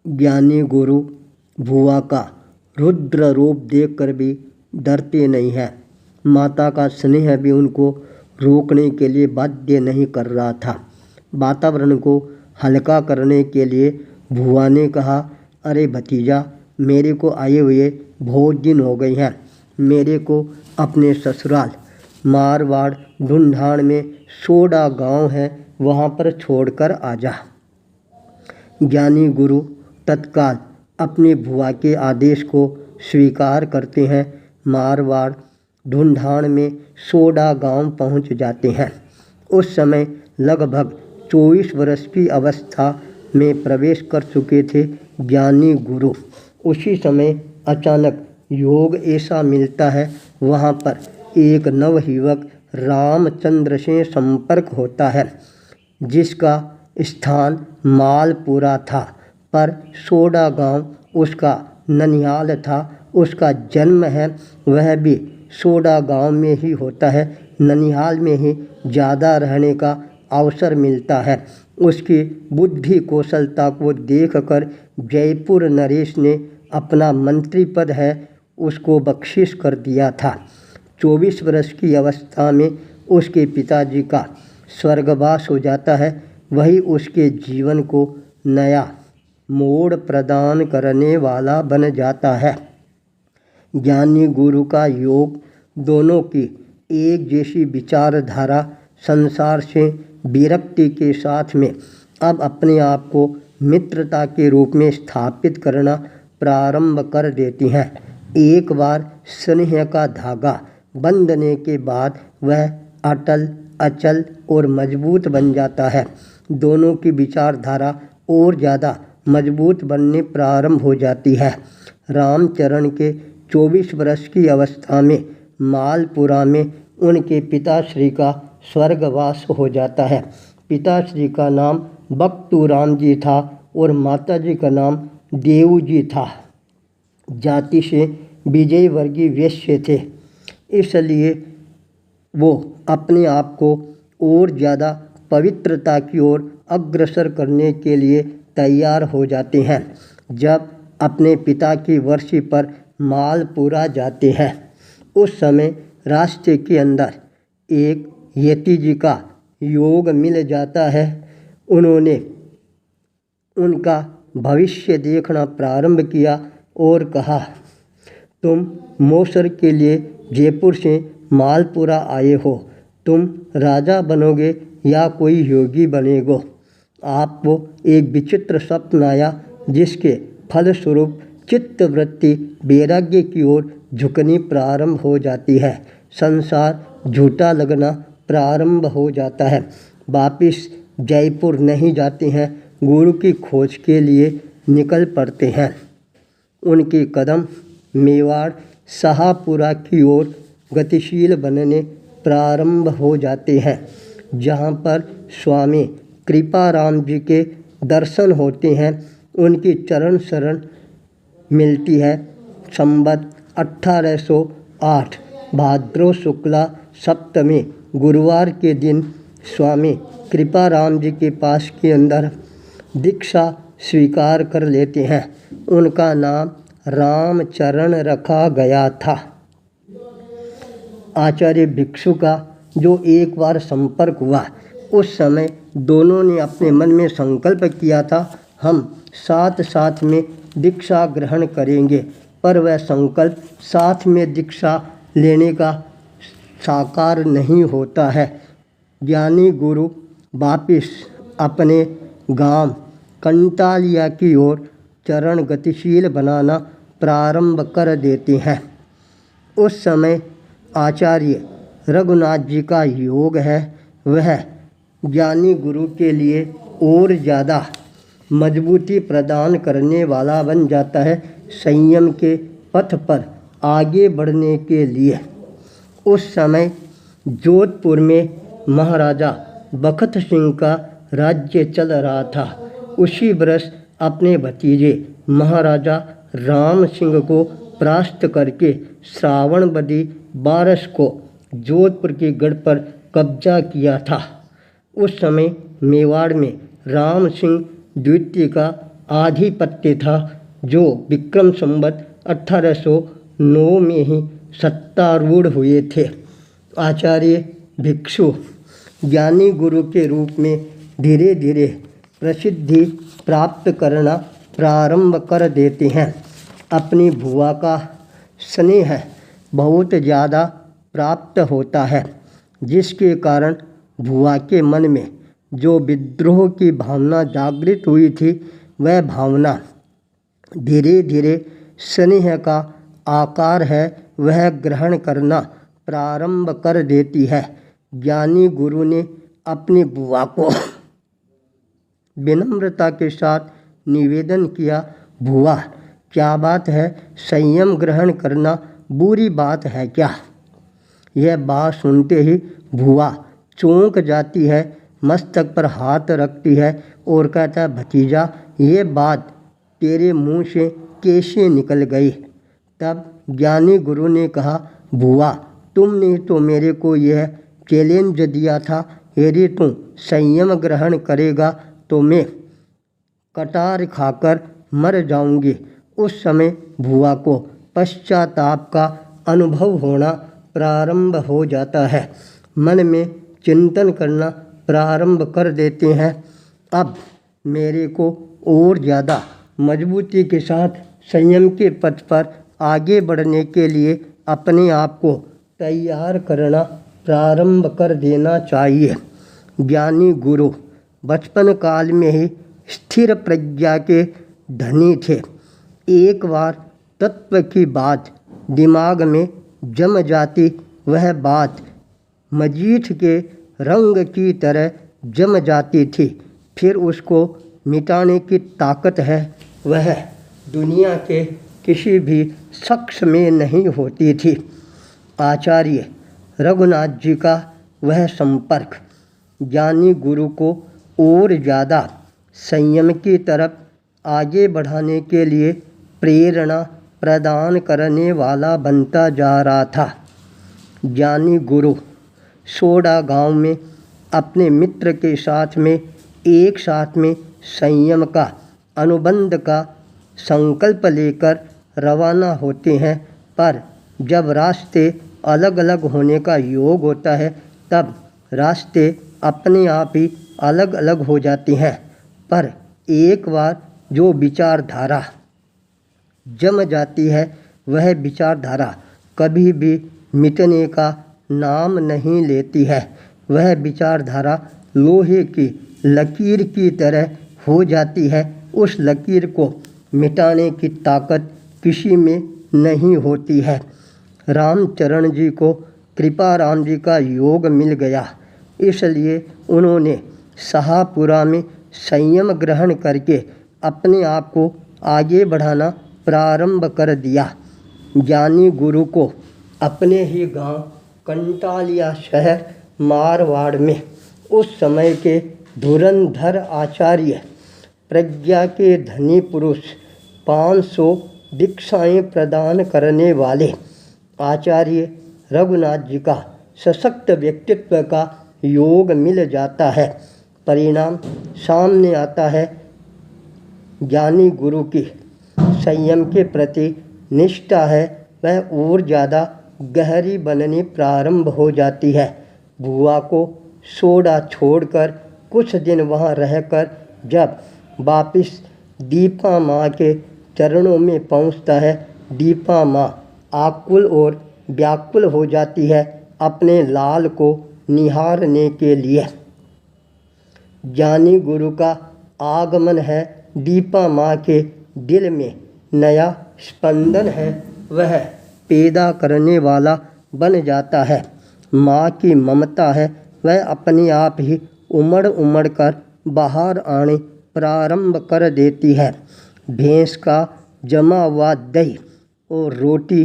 ज्ञानी गुरु भुआ का रुद्र रूप देखकर भी डरते नहीं हैं। माता का स्नेह भी उनको रोकने के लिए बाध्य नहीं कर रहा था। वातावरण को हल्का करने के लिए भुआ ने कहा, अरे भतीजा, मेरे को आए हुए बहुत दिन हो गए हैं। मेरे को अपने ससुराल मारवाड़ ढूंढान में सोडा गांव है, वहाँ पर छोड़कर आ जा। ज्ञानी गुरु तत्काल अपने भुआ के आदेश को स्वीकार करते हैं। मारवाड़ ढूंढान में सोडा गांव पहुंच जाते हैं। उस समय लगभग 24 वर्ष की अवस्था में प्रवेश कर चुके थे ज्ञानी गुरु। उसी समय अचानक योग ऐसा मिलता है, वहाँ पर एक नवयुवक रामचंद्र से संपर्क होता है, जिसका स्थान मालपुरा था, पर सोडा गांव उसका ननिहाल था। उसका जन्म है वह भी सोडा गांव में ही होता है। ननिहाल में ही ज़्यादा रहने का अवसर मिलता है। उसकी बुद्धि कौशलता को देखकर जयपुर नरेश ने अपना मंत्री पद है उसको बख्शिश कर दिया था। 24 वर्ष की अवस्था में उसके पिताजी का स्वर्गवास हो जाता है। वही उसके जीवन को नया मोड़ प्रदान करने वाला बन जाता है। ज्ञानी गुरु का योग, दोनों की एक जैसी विचारधारा, संसार से विरक्ति के साथ में अब अपने आप को मित्रता के रूप में स्थापित करना प्रारंभ कर देती हैं। एक बार स्नेह का धागा बंधने के बाद वह अटल, अचल और मजबूत बन जाता है। दोनों की विचारधारा और ज़्यादा मजबूत बनने प्रारंभ हो जाती है। रामचरण के 24 वर्ष की अवस्था में मालपुरा में उनके पिताश्री का स्वर्गवास हो जाता है। पिताश्री का नाम बख्तूराम जी था और माताजी का नाम देऊ जी था। जाति से विजयवर्गीय वैश्य थे, इसलिए वो अपने आप को और ज़्यादा पवित्रता की ओर अग्रसर करने के लिए तैयार हो जाते हैं। जब अपने पिता की वर्षी पर मालपुरा जाते हैं, उस समय रास्ते के अंदर एक यति जी का योग मिल जाता है। उन्होंने उनका भविष्य देखना प्रारंभ किया और कहा, तुम मौसर के लिए जयपुर से मालपुरा आए हो। तुम राजा बनोगे या कोई योगी बनेगो। आपको एक विचित्र स्वप्न आया, जिसके फलस्वरूप चित्तवृत्ति वैराग्य की ओर झुकनी प्रारंभ हो जाती है। संसार झूठा लगना प्रारंभ हो जाता है। वापिस जयपुर नहीं जाते हैं, गुरु की खोज के लिए निकल पड़ते हैं। उनके कदम मेवाड़ शाहपुरा की ओर गतिशील बनने प्रारंभ हो जाते हैं, जहाँ पर स्वामी कृपाराम जी के दर्शन होते हैं। उनकी चरण शरण मिलती है। संवत 1808 भाद्रो शुक्ला सप्तमी गुरुवार के दिन स्वामी कृपाराम जी के पास के अंदर दीक्षा स्वीकार कर लेते हैं। उनका नाम रामचरण रखा गया था। आचार्य भिक्षु का जो एक बार संपर्क हुआ, उस समय दोनों ने अपने मन में संकल्प किया था, हम साथ साथ में दीक्षा ग्रहण करेंगे, पर वह संकल्प साथ में दीक्षा लेने का साकार नहीं होता है। ज्ञानी गुरु वापिस अपने गांव कंटालिया की ओर चरण गतिशील बनाना प्रारंभ कर देते हैं। उस समय आचार्य रघुनाथ जी का योग है, वह ज्ञानी गुरु के लिए और ज़्यादा मजबूती प्रदान करने वाला बन जाता है। संयम के पथ पर आगे बढ़ने के लिए उस समय जोधपुर में महाराजा बखत सिंह का राज्य चल रहा था। उसी वर्ष अपने भतीजे महाराजा राम सिंह को परास्त करके श्रावणवदी 12 को जोधपुर के गढ़ पर कब्जा किया था। उस समय मेवाड़ में राम सिंह द्वितीय का आधिपत्य था, जो विक्रम संवत 1809 में ही सत्तारूढ़ हुए थे। आचार्य भिक्षु ज्ञानी गुरु के रूप में धीरे धीरे प्रसिद्धि प्राप्त करना प्रारंभ कर देते हैं। अपनी भुआ का स्नेह बहुत ज़्यादा प्राप्त होता है, जिसके कारण भुआ के मन में जो विद्रोह की भावना जागृत हुई थी, वह भावना धीरे धीरे स्नेह का आकार है वह ग्रहण करना प्रारंभ कर देती है। ज्ञानी गुरु ने अपनी बुआ को विनम्रता के साथ निवेदन किया, बुआ क्या बात है, संयम ग्रहण करना बुरी बात है क्या? यह बात सुनते ही बुआ चौंक जाती है, मस्तक पर हाथ रखती है और कहता है, भतीजा ये बात तेरे मुंह से कैसे निकल गई? तब ज्ञानी गुरु ने कहा, बुआ तुमने तो मेरे को यह चैलेंज दिया था, यदि तुम संयम ग्रहण करेगा तो मैं कटार खाकर मर जाऊंगी। उस समय बुआ को पश्चाताप का अनुभव होना प्रारंभ हो जाता है। मन में चिंतन करना प्रारंभ कर देते हैं, अब मेरे को और ज़्यादा मजबूती के साथ संयम के पथ पर आगे बढ़ने के लिए अपने आप को तैयार करना प्रारंभ कर देना चाहिए। ज्ञानी गुरु बचपन काल में ही स्थिर प्रज्ञा के धनी थे। एक बार तत्व की बात दिमाग में जम जाती, वह बात मजीठ के रंग की तरह जम जाती थी, फिर उसको मिटाने की ताकत है वह दुनिया के किसी भी शख्स में नहीं होती थी। आचार्य रघुनाथ जी का वह संपर्क ज्ञानी गुरु को और ज़्यादा संयम की तरफ आगे बढ़ाने के लिए प्रेरणा प्रदान करने वाला बनता जा रहा था। ज्ञानी गुरु सोडा गांव में अपने मित्र के साथ में एक साथ में संयम का अनुबंध का संकल्प लेकर रवाना होते हैं, पर जब रास्ते अलग अलग होने का योग होता है, तब रास्ते अपने आप ही अलग अलग हो जाते हैं। पर एक बार जो विचारधारा जम जाती है, वह विचारधारा कभी भी मिटने का नाम नहीं लेती है। वह विचारधारा लोहे की लकीर की तरह हो जाती है, उस लकीर को मिटाने की ताकत किसी में नहीं होती है। रामचरण जी को कृपा राम जी का योग मिल गया, इसलिए उन्होंने शाहपुरा में संयम ग्रहण करके अपने आप को आगे बढ़ाना प्रारंभ कर दिया। ज्ञानी गुरु को अपने ही गांव कंटालिया शहर मारवाड़ में उस समय के धुरंधर आचार्य प्रज्ञा के धनी पुरुष 500 दीक्षाएं प्रदान करने वाले आचार्य रघुनाथ जी का सशक्त व्यक्तित्व का योग मिल जाता है। परिणाम सामने आता है, ज्ञानी गुरु की संयम के प्रति निष्ठा है वह और ज़्यादा गहरी बननी प्रारंभ हो जाती है। बुआ को सोडा छोड़कर कुछ दिन वहाँ रहकर जब वापिस दीपा माँ के चरणों में पहुँचता है, दीपा माँ आकुल और व्याकुल हो जाती है अपने लाल को निहारने के लिए। ज्ञानी गुरु का आगमन है, दीपा माँ के दिल में नया स्पंदन है वह पैदा करने वाला बन जाता है। माँ की ममता है वह अपने आप ही उमड़ उमड़ कर बाहर आने प्रारंभ कर देती है। भैंस का जमा हुआ दही और रोटी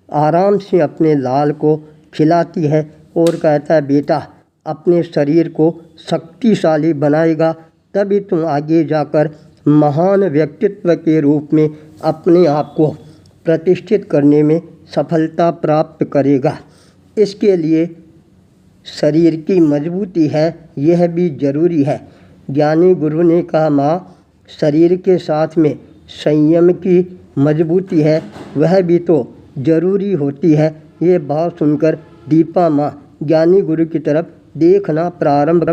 आराम से अपने लाल को खिलाती है और कहता है, बेटा अपने शरीर को शक्तिशाली बनाएगा तभी तुम आगे जाकर महान व्यक्तित्व के रूप में अपने आप को प्रतिष्ठित करने में सफलता प्राप्त करेगा। इसके लिए शरीर की मजबूती है, यह भी जरूरी है। ज्ञानी गुरु ने कहा, माँ शरीर के साथ में संयम की मजबूती है वह भी तो जरूरी होती है। ये बात सुनकर दीपा माँ ज्ञानी गुरु की तरफ देखना प्रारंभ